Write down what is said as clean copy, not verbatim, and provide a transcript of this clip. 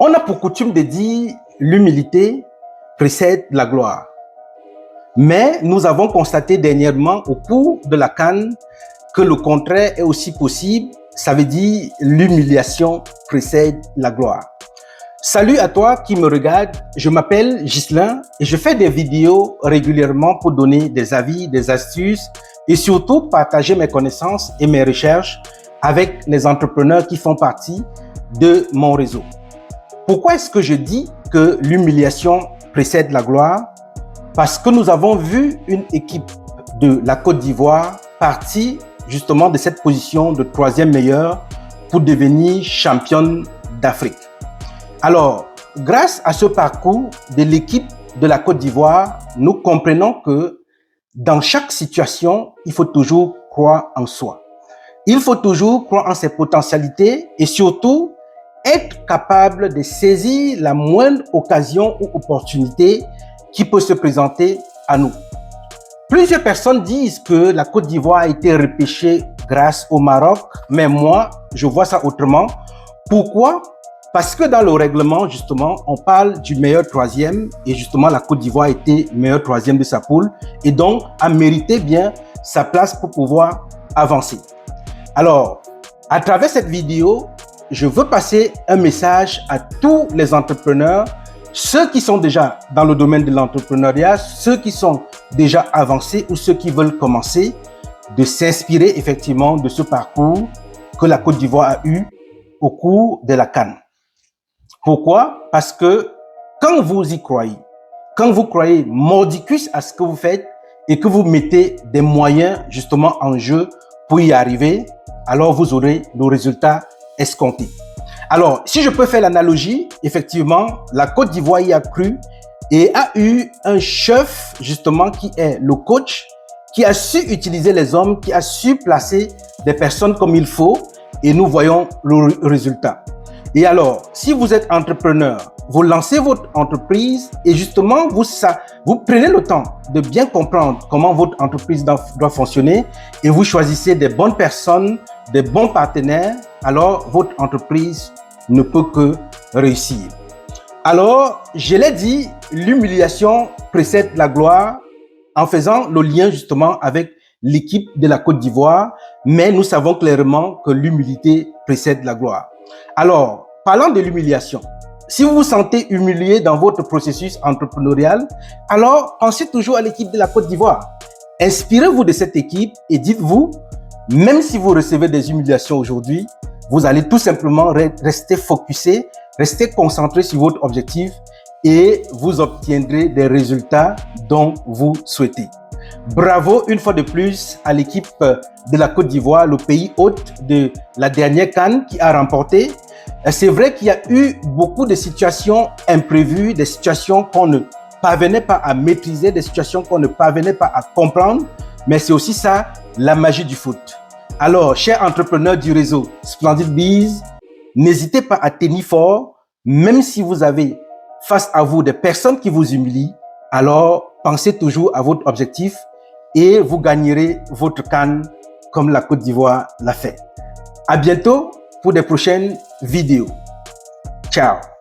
On a pour coutume de dire l'humilité précède la gloire. Mais nous avons constaté dernièrement au cours de la CAN que le contraire est aussi possible. Ça veut dire l'humiliation précède la gloire. Salut à toi qui me regarde, je m'appelle Ghislain et je fais des vidéos régulièrement pour donner des avis, des astuces et surtout partager mes connaissances et mes recherches avec les entrepreneurs qui font partie de mon réseau. Pourquoi est-ce que je dis que l'humiliation précède la gloire? Parce que nous avons vu une équipe de la Côte d'Ivoire partir justement de cette position de troisième meilleure pour devenir championne d'Afrique. Alors, grâce à ce parcours de l'équipe de la Côte d'Ivoire, nous comprenons que dans chaque situation, il faut toujours croire en soi. Il faut toujours croire en ses potentialités et surtout être capable de saisir la moindre occasion ou opportunité qui peut se présenter à nous. Plusieurs personnes disent que la Côte d'Ivoire a été repêchée grâce au Maroc, mais moi, je vois ça autrement. Pourquoi? Parce que dans le règlement, justement, on parle du meilleur troisième et justement, la Côte d'Ivoire a été meilleur troisième de sa poule et donc a mérité bien sa place pour pouvoir avancer. Alors, à travers cette vidéo, je veux passer un message à tous les entrepreneurs, ceux qui sont déjà dans le domaine de l'entrepreneuriat, ceux qui sont déjà avancés ou ceux qui veulent commencer, de s'inspirer effectivement de ce parcours que la Côte d'Ivoire a eu au cours de la CAN. Pourquoi? Parce que quand vous y croyez, quand vous croyez mordicus à ce que vous faites et que vous mettez des moyens justement en jeu pour y arriver, alors vous aurez le résultat escompté. Alors, si je peux faire l'analogie, effectivement, la Côte d'Ivoire y a cru et a eu un chef justement qui est le coach, qui a su utiliser les hommes, qui a su placer des personnes comme il faut et nous voyons le résultat. Et alors, si vous êtes entrepreneur, vous lancez votre entreprise et justement, vous prenez le temps de bien comprendre comment votre entreprise doit fonctionner et vous choisissez des bonnes personnes, des bons partenaires, alors votre entreprise ne peut que réussir. Alors, je l'ai dit, l'humiliation précède la gloire en faisant le lien justement avec l'équipe de la Côte d'Ivoire, mais nous savons clairement que l'humilité précède la gloire. Alors, parlant de l'humiliation, si vous vous sentez humilié dans votre processus entrepreneurial, alors pensez toujours à l'équipe de la Côte d'Ivoire. Inspirez-vous de cette équipe et dites-vous, même si vous recevez des humiliations aujourd'hui, vous allez tout simplement rester focusé, rester concentré sur votre objectif et vous obtiendrez des résultats dont vous souhaitez. Bravo une fois de plus à l'équipe de la Côte d'Ivoire, le pays hôte de la dernière CAN qui a remporté. C'est vrai qu'il y a eu beaucoup de situations imprévues, des situations qu'on ne parvenait pas à maîtriser, des situations qu'on ne parvenait pas à comprendre, mais c'est aussi ça, la magie du foot. Alors, chers entrepreneurs du réseau Splendid Biz, n'hésitez pas à tenir fort, même si vous avez face à vous des personnes qui vous humilient, alors pensez toujours à votre objectif et vous gagnerez votre CAN comme la Côte d'Ivoire l'a fait. À bientôt pour des prochaines vidéos. Ciao!